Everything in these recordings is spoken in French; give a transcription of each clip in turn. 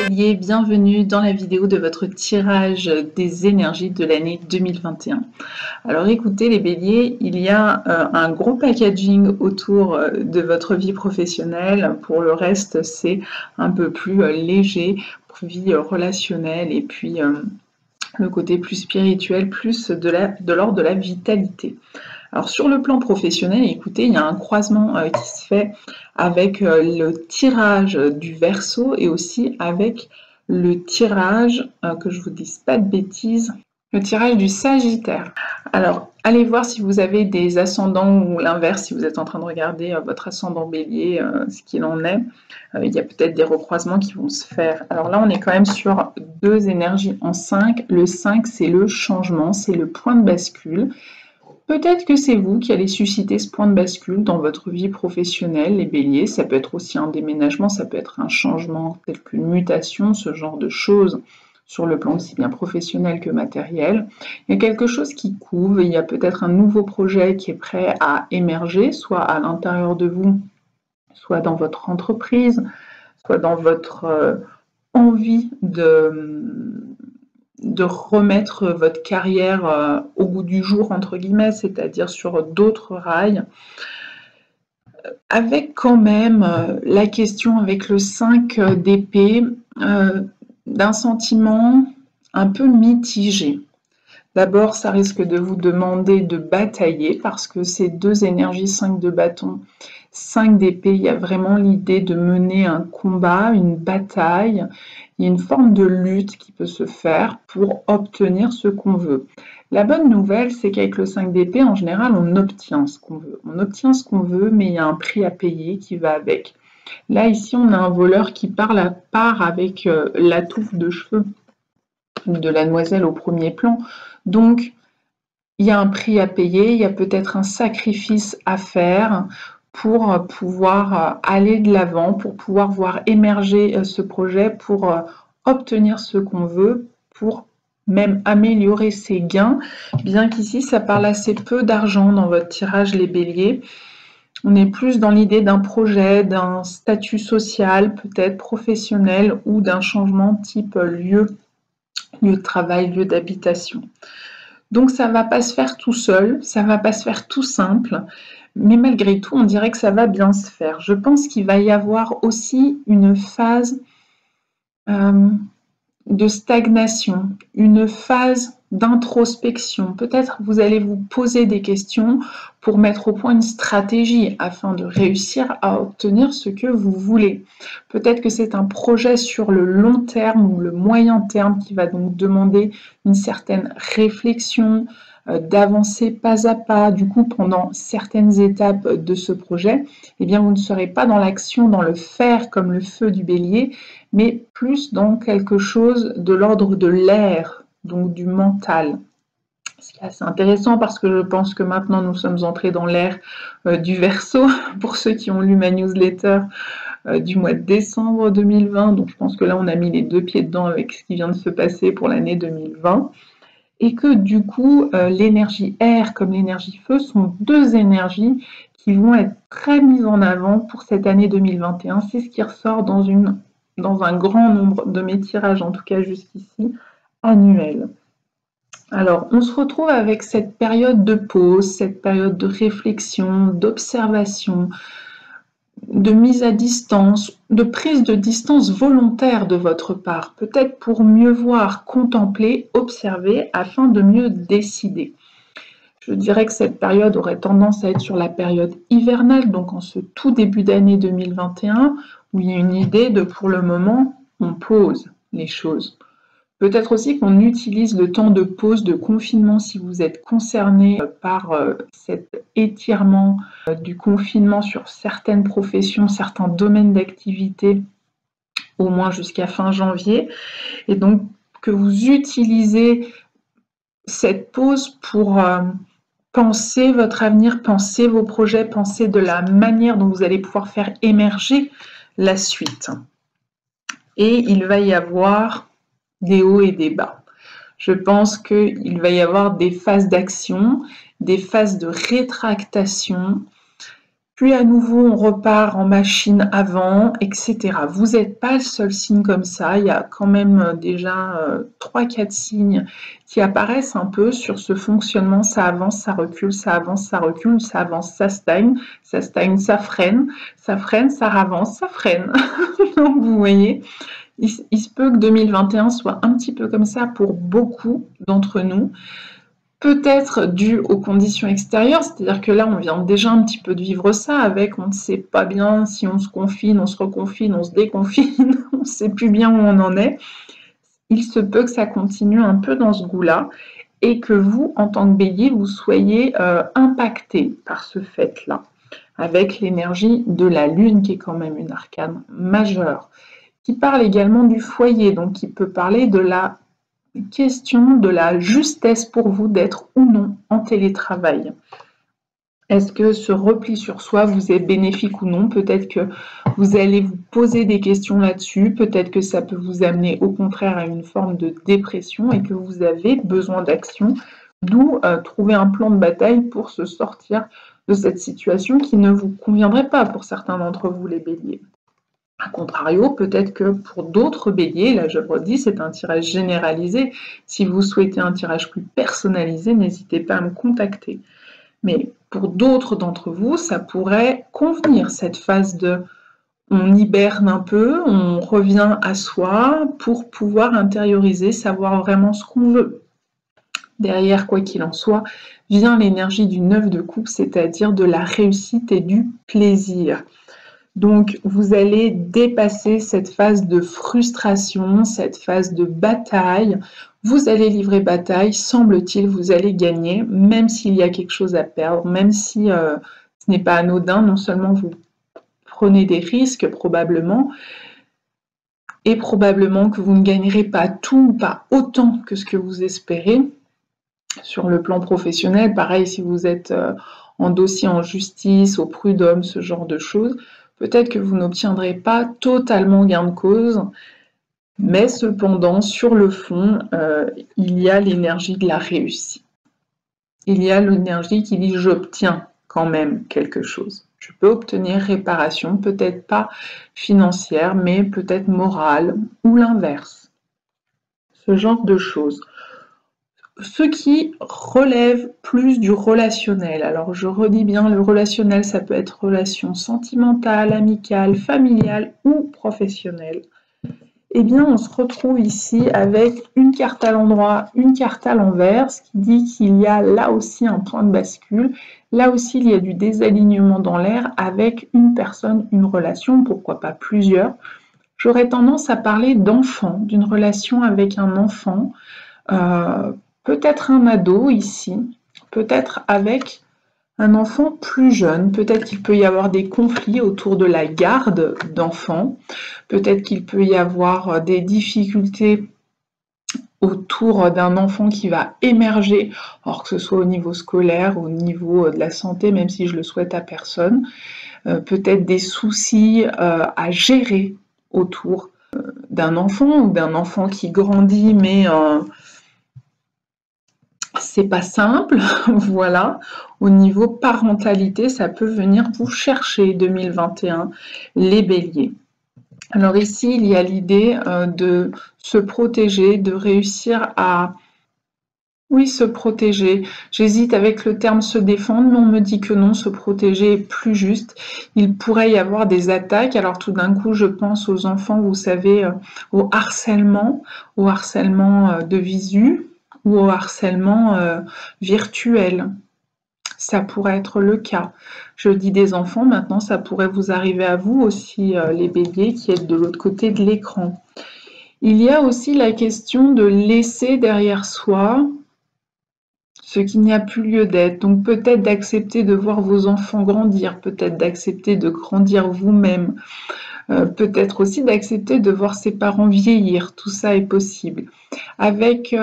Bélier, bienvenue dans la vidéo de votre tirage des énergies de l'année 2021. Alors écoutez les Béliers, il y a un gros packaging autour de votre vie professionnelle. Pour le reste, c'est un peu plus léger, pour vie relationnelle et puis le côté plus spirituel, plus de l'ordre de la vitalité. Alors sur le plan professionnel, écoutez, il y a un croisement qui se fait avec le tirage du Verseau et aussi avec le tirage, que je vous dise pas de bêtises, le tirage du Sagittaire. Alors allez voir si vous avez des ascendants ou l'inverse, si vous êtes en train de regarder votre ascendant Bélier, ce qu'il en est. Il y a peut-être des recroisements qui vont se faire. Alors là, on est quand même sur deux énergies en 5. Le 5, c'est le changement, c'est le point de bascule. Peut-être que c'est vous qui allez susciter ce point de bascule dans votre vie professionnelle, les Béliers. Ça peut être aussi un déménagement, ça peut être un changement tel qu'une mutation, ce genre de choses sur le plan aussi bien professionnel que matériel. Il y a quelque chose qui couve, il y a peut-être un nouveau projet qui est prêt à émerger, soit à l'intérieur de vous, soit dans votre entreprise, soit dans votre envie de remettre votre carrière au goût du jour, entre guillemets, c'est-à-dire sur d'autres rails, avec quand même la question avec le 5 d'épée, d'un sentiment un peu mitigé. D'abord, ça risque de vous demander de batailler parce que ces deux énergies, 5 de bâton, 5 d'épée, il y a vraiment l'idée de mener un combat, une bataille. Il y a une forme de lutte qui peut se faire pour obtenir ce qu'on veut. La bonne nouvelle, c'est qu'avec le 5 d'épée, en général, on obtient ce qu'on veut. On obtient ce qu'on veut, mais il y a un prix à payer qui va avec. Là, ici, on a un voleur qui part avec la touffe de cheveux de la demoiselle au premier plan. Donc, il y a un prix à payer, il y a peut-être un sacrifice à faire pour pouvoir aller de l'avant, pour pouvoir voir émerger ce projet, pour obtenir ce qu'on veut, pour même améliorer ses gains, bien qu'ici, ça parle assez peu d'argent dans votre tirage, les Béliers. On est plus dans l'idée d'un projet, d'un statut social, peut-être professionnel, ou d'un changement type lieu de travail, lieu d'habitation. Donc ça ne va pas se faire tout seul, ça ne va pas se faire tout simple, mais malgré tout, on dirait que ça va bien se faire. Je pense qu'il va y avoir aussi une phase de stagnation, une phase d'introspection. Peut-être vous allez vous poser des questions pour mettre au point une stratégie afin de réussir à obtenir ce que vous voulez. Peut-être que c'est un projet sur le long terme ou le moyen terme qui va donc demander une certaine réflexion, d'avancer pas à pas. Du coup, pendant certaines étapes de ce projet, eh bien, vous ne serez pas dans l'action, dans le faire comme le feu du Bélier, mais plus dans quelque chose de l'ordre de l'air, donc du mental. Ce qui est assez intéressant parce que je pense que maintenant nous sommes entrés dans l'ère du Verseau, pour ceux qui ont lu ma newsletter du mois de décembre 2020. Donc je pense que là on a mis les deux pieds dedans avec ce qui vient de se passer pour l'année 2020. Et que du coup, l'énergie air comme l'énergie feu sont deux énergies qui vont être très mises en avant pour cette année 2021. C'est ce qui ressort dans un grand nombre de mes tirages, en tout cas jusqu'ici, annuels. Alors, on se retrouve avec cette période de pause, cette période de réflexion, d'observation, de mise à distance, de prise de distance volontaire de votre part, peut-être pour mieux voir, contempler, observer, afin de mieux décider. Je dirais que cette période aurait tendance à être sur la période hivernale, donc en ce tout début d'année 2021, où il y a une idée de, pour le moment, on pose les choses. Peut-être aussi qu'on utilise le temps de pause, de confinement, si vous êtes concerné par cet étirement du confinement sur certaines professions, certains domaines d'activité, au moins jusqu'à fin janvier, et donc que vous utilisez cette pause pour penser votre avenir, penser vos projets, penser de la manière dont vous allez pouvoir faire émerger la suite. Et il va y avoir des hauts et des bas. Je pense qu'il va y avoir des phases d'action, des phases de rétractation, Puis à nouveau, on repart en machine avant, etc. Vous n'êtes pas le seul signe comme ça. Il y a quand même déjà 3-4 signes qui apparaissent un peu sur ce fonctionnement. Ça avance, ça recule, ça avance, ça recule, ça avance, ça stagne, ça freine, ça avance, ça freine. Donc vous voyez, il se peut que 2021 soit un petit peu comme ça pour beaucoup d'entre nous. Peut-être dû aux conditions extérieures, c'est-à-dire que là, on vient déjà un petit peu de vivre ça avec, on ne sait pas bien si on se confine, on se reconfine, on se déconfine, on ne sait plus bien où on en est. Il se peut que ça continue un peu dans ce goût-là et que vous, en tant que bélier, vous soyez impacté par ce fait-là, avec l'énergie de la lune qui est quand même une arcane majeure, qui parle également du foyer, donc qui peut parler de la question de la justesse pour vous d'être ou non en télétravail. Est-ce que ce repli sur soi vous est bénéfique ou non? Peut-être que vous allez vous poser des questions là-dessus, peut-être que ça peut vous amener au contraire à une forme de dépression et que vous avez besoin d'action, d'où trouver un plan de bataille pour se sortir de cette situation qui ne vous conviendrait pas pour certains d'entre vous les béliers. A contrario, peut-être que pour d'autres béliers, là je le redis, c'est un tirage généralisé. Si vous souhaitez un tirage plus personnalisé, n'hésitez pas à me contacter. Mais pour d'autres d'entre vous, ça pourrait convenir, cette phase de on hiberne un peu, on revient à soi pour pouvoir intérioriser, savoir vraiment ce qu'on veut. Derrière, quoi qu'il en soit, vient l'énergie du 9 de coupe, c'est-à-dire de la réussite et du plaisir. Donc, vous allez dépasser cette phase de frustration, cette phase de bataille. Vous allez livrer bataille, semble-t-il, vous allez gagner, même s'il y a quelque chose à perdre, même si ce n'est pas anodin. Non seulement vous prenez des risques probablement, et probablement que vous ne gagnerez pas tout, pas autant que ce que vous espérez. Sur le plan professionnel, pareil, si vous êtes en dossier en justice, au prud'homme, ce genre de choses, peut-être que vous n'obtiendrez pas totalement gain de cause, mais cependant, sur le fond, il y a l'énergie de la réussite. Il y a l'énergie qui dit « j'obtiens quand même quelque chose ». Je peux obtenir réparation, peut-être pas financière, mais peut-être morale, ou l'inverse. Ce genre de choses. Ce qui relève plus du relationnel. Alors je redis bien, le relationnel, ça peut être relation sentimentale, amicale, familiale ou professionnelle. Eh bien, on se retrouve ici avec une carte à l'endroit, une carte à l'envers, ce qui dit qu'il y a là aussi un point de bascule. Là aussi, il y a du désalignement dans l'air avec une personne, une relation, pourquoi pas plusieurs. J'aurais tendance à parler d'enfant, d'une relation avec un enfant, peut-être un ado ici, peut-être avec un enfant plus jeune, peut-être qu'il peut y avoir des conflits autour de la garde d'enfants, peut-être qu'il peut y avoir des difficultés autour d'un enfant qui va émerger, or que ce soit au niveau scolaire, au niveau de la santé, même si je le souhaite à personne, peut-être des soucis à gérer autour d'un enfant ou d'un enfant qui grandit, mais c'est pas simple, voilà. Au niveau parentalité, ça peut venir vous chercher 2021, les béliers. Alors ici, il y a l'idée de se protéger, de réussir à... Oui, se protéger. J'hésite avec le terme se défendre, mais on me dit que non, se protéger est plus juste. Il pourrait y avoir des attaques. Alors tout d'un coup, je pense aux enfants, vous savez, au harcèlement de visu, ou au harcèlement virtuel. Ça pourrait être le cas. Je dis des enfants, maintenant ça pourrait vous arriver à vous aussi, les béliers qui êtes de l'autre côté de l'écran. Il y a aussi la question de laisser derrière soi ce qui n'y a plus lieu d'être. Donc peut-être d'accepter de voir vos enfants grandir, peut-être d'accepter de grandir vous-même, peut-être aussi d'accepter de voir ses parents vieillir. Tout ça est possible. Avec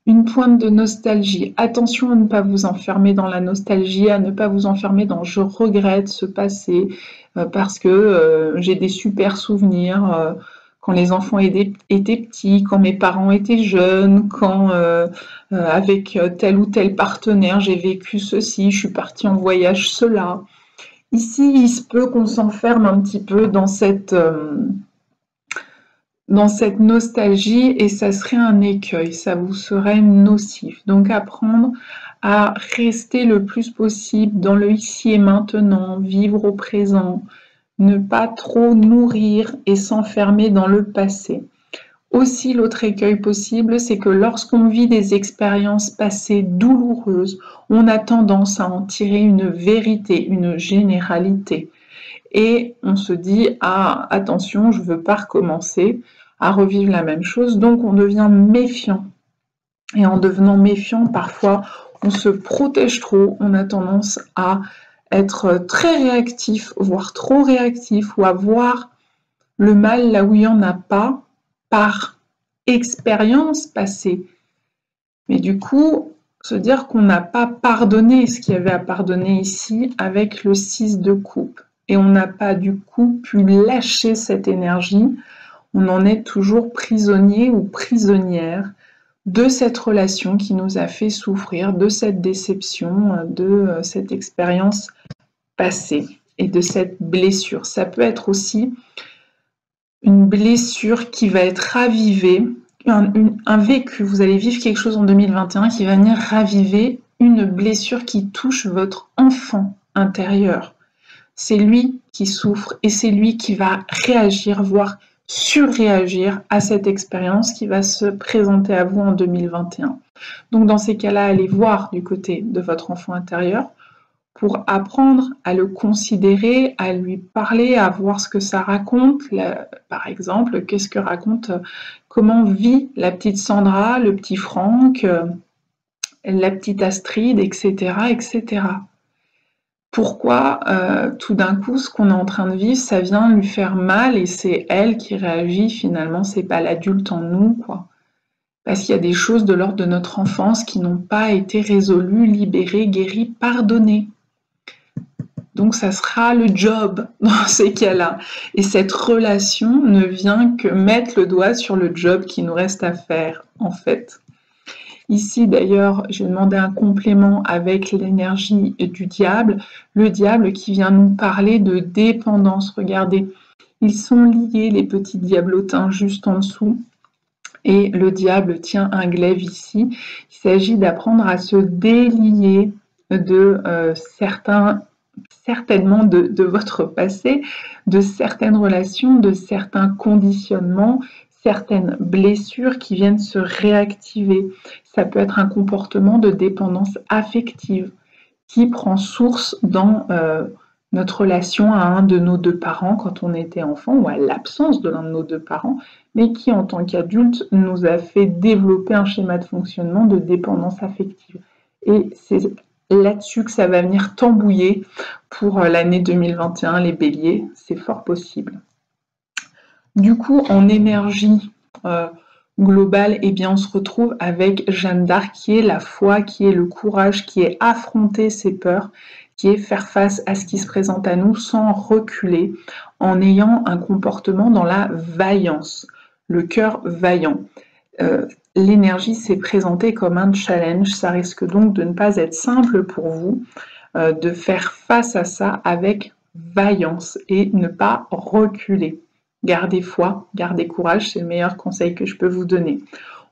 une pointe de nostalgie. Attention à ne pas vous enfermer dans la nostalgie, à ne pas vous enfermer dans « je regrette ce passé parce que j'ai des super souvenirs quand les enfants étaient petits, quand mes parents étaient jeunes, quand avec tel ou tel partenaire j'ai vécu ceci, je suis partie en voyage cela ». Ici, il se peut qu'on s'enferme un petit peu dans cette nostalgie et ça serait un écueil, ça vous serait nocif. Donc apprendre à rester le plus possible dans le ici et maintenant, vivre au présent, ne pas trop nourrir et s'enfermer dans le passé. Aussi, l'autre écueil possible, c'est que lorsqu'on vit des expériences passées douloureuses, on a tendance à en tirer une vérité, une généralité. Et on se dit, ah, attention, je ne veux pas recommencer à revivre la même chose, donc on devient méfiant. Et en devenant méfiant, parfois, on se protège trop, on a tendance à être très réactif, voire trop réactif, ou à voir le mal là où il n'y en a pas, par expérience passée. Mais du coup, se dire qu'on n'a pas pardonné ce qu'il y avait à pardonner ici avec le 6 de coupe. Et on n'a pas du coup pu lâcher cette énergie. On en est toujours prisonnier ou prisonnière de cette relation qui nous a fait souffrir, de cette déception, de cette expérience passée et de cette blessure. Ça peut être aussi une blessure qui va être ravivée, un vécu, vous allez vivre quelque chose en 2021 qui va venir raviver une blessure qui touche votre enfant intérieur. C'est lui qui souffre et c'est lui qui va réagir, voire surréagir à cette expérience qui va se présenter à vous en 2021. Donc dans ces cas-là, allez voir du côté de votre enfant intérieur pour apprendre à le considérer, à lui parler, à voir ce que ça raconte. Par exemple, qu'est-ce que raconte, comment vit la petite Sandra, le petit Franck, la petite Astrid, etc., etc. Pourquoi tout d'un coup, ce qu'on est en train de vivre, ça vient lui faire mal et c'est elle qui réagit finalement, c'est pas l'adulte en nous, quoi. Parce qu'il y a des choses de l'ordre de notre enfance qui n'ont pas été résolues, libérées, guéries, pardonnées. Donc ça sera le job dans ces cas-là. Et cette relation ne vient que mettre le doigt sur le job qui nous reste à faire, en fait. Ici, d'ailleurs, j'ai demandé un complément avec l'énergie du diable. Le diable qui vient nous parler de dépendance. Regardez, ils sont liés, les petits diablotins, juste en dessous. Et le diable tient un glaive ici. Il s'agit d'apprendre à se délier de certainement de votre passé, de certaines relations, de certains conditionnements, certaines blessures qui viennent se réactiver. Ça peut être un comportement de dépendance affective qui prend source dans notre relation à un de nos deux parents quand on était enfant ou à l'absence de l'un de nos deux parents, mais qui en tant qu'adulte nous a fait développer un schéma de fonctionnement de dépendance affective. Et c'est là-dessus que ça va venir tambouiller pour l'année 2021, les béliers, c'est fort possible. Du coup, en énergie globale, eh bien, on se retrouve avec Jeanne d'Arc qui est la foi, qui est le courage, qui est affronter ses peurs, qui est faire face à ce qui se présente à nous sans reculer, en ayant un comportement dans la vaillance, le cœur vaillant. L'énergie s'est présentée comme un challenge, ça risque donc de ne pas être simple pour vous de faire face à ça avec vaillance et ne pas reculer. Gardez foi, gardez courage, c'est le meilleur conseil que je peux vous donner.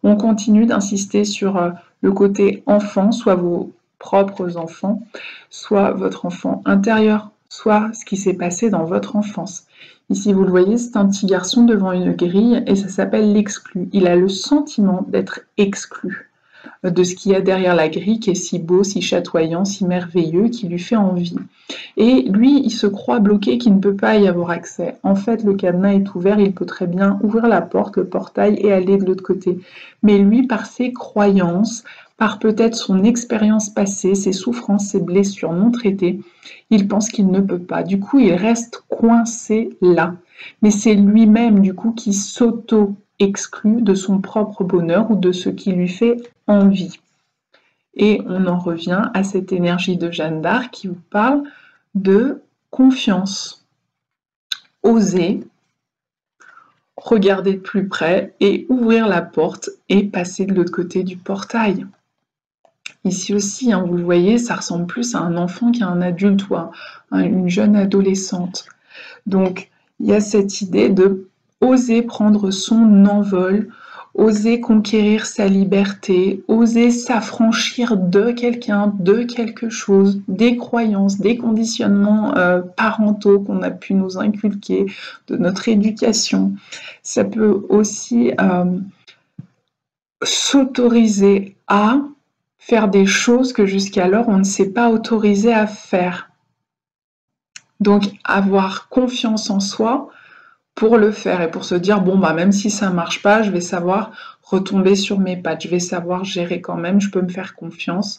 On continue d'insister sur le côté enfant, soit vos propres enfants, soit votre enfant intérieur, soit ce qui s'est passé dans votre enfance. Ici, vous le voyez, c'est un petit garçon devant une grille et ça s'appelle l'exclu. Il a le sentiment d'être exclu de ce qu'il y a derrière la grille qui est si beau, si chatoyant, si merveilleux, qui lui fait envie. Et lui, il se croit bloqué, qu'il ne peut pas y avoir accès. En fait, le cadenas est ouvert, il peut très bien ouvrir la porte, le portail et aller de l'autre côté. Mais lui, par ses croyances, par peut-être son expérience passée, ses souffrances, ses blessures non traitées, il pense qu'il ne peut pas. Du coup, il reste coincé là. Mais c'est lui-même, du coup, qui s'auto-exclut de son propre bonheur ou de ce qui lui fait envie. Et on en revient à cette énergie de Jeanne d'Arc qui vous parle de confiance. Oser, regarder de plus près et ouvrir la porte et passer de l'autre côté du portail. Ici aussi, hein, vous le voyez, ça ressemble plus à un enfant qu'à un adulte ou à une jeune adolescente. Donc, il y a cette idée de oser prendre son envol, oser conquérir sa liberté, oser s'affranchir de quelqu'un, de quelque chose, des croyances, des conditionnements parentaux qu'on a pu nous inculquer, de notre éducation. Ça peut aussi s'autoriser à faire des choses que jusqu'alors on ne s'est pas autorisé à faire. Donc avoir confiance en soi pour le faire et pour se dire bon bah même si ça marche pas, je vais savoir retomber sur mes pattes, je vais savoir gérer quand même, je peux me faire confiance,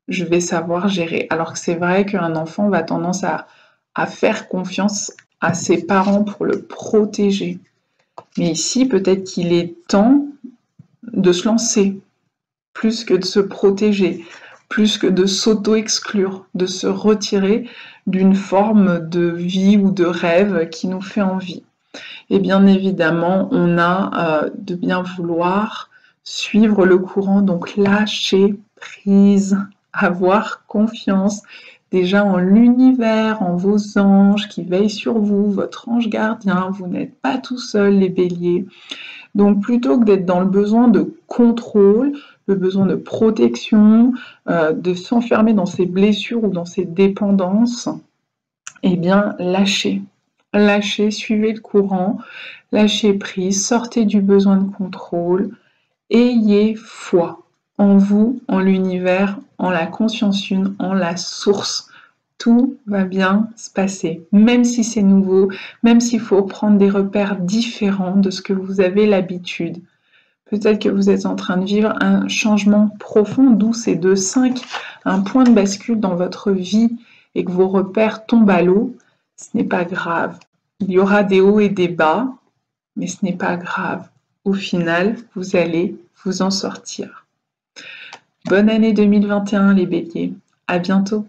je vais savoir gérer. Alors que c'est vrai qu'un enfant va tendance à faire confiance à ses parents pour le protéger. Mais ici, peut-être qu'il est temps de se lancer, plus que de se protéger, plus que de s'auto-exclure, de se retirer d'une forme de vie ou de rêve qui nous fait envie. Et bien évidemment, on a de bien vouloir suivre le courant, donc lâcher prise, avoir confiance déjà en l'univers, en vos anges qui veillent sur vous, votre ange gardien, vous n'êtes pas tout seul les béliers. Donc plutôt que d'être dans le besoin de contrôle, le besoin de protection, de s'enfermer dans ses blessures ou dans ses dépendances, eh bien lâchez. Lâchez, suivez le courant, lâchez prise, sortez du besoin de contrôle, ayez foi en vous, en l'univers, en la conscience une, en la source. Tout va bien se passer, même si c'est nouveau, même s'il faut prendre des repères différents de ce que vous avez l'habitude. Peut-être que vous êtes en train de vivre un changement profond, d'où ces 2-5, un point de bascule dans votre vie et que vos repères tombent à l'eau. Ce n'est pas grave. Il y aura des hauts et des bas, mais ce n'est pas grave. Au final, vous allez vous en sortir. Bonne année 2021 les béliers. À bientôt.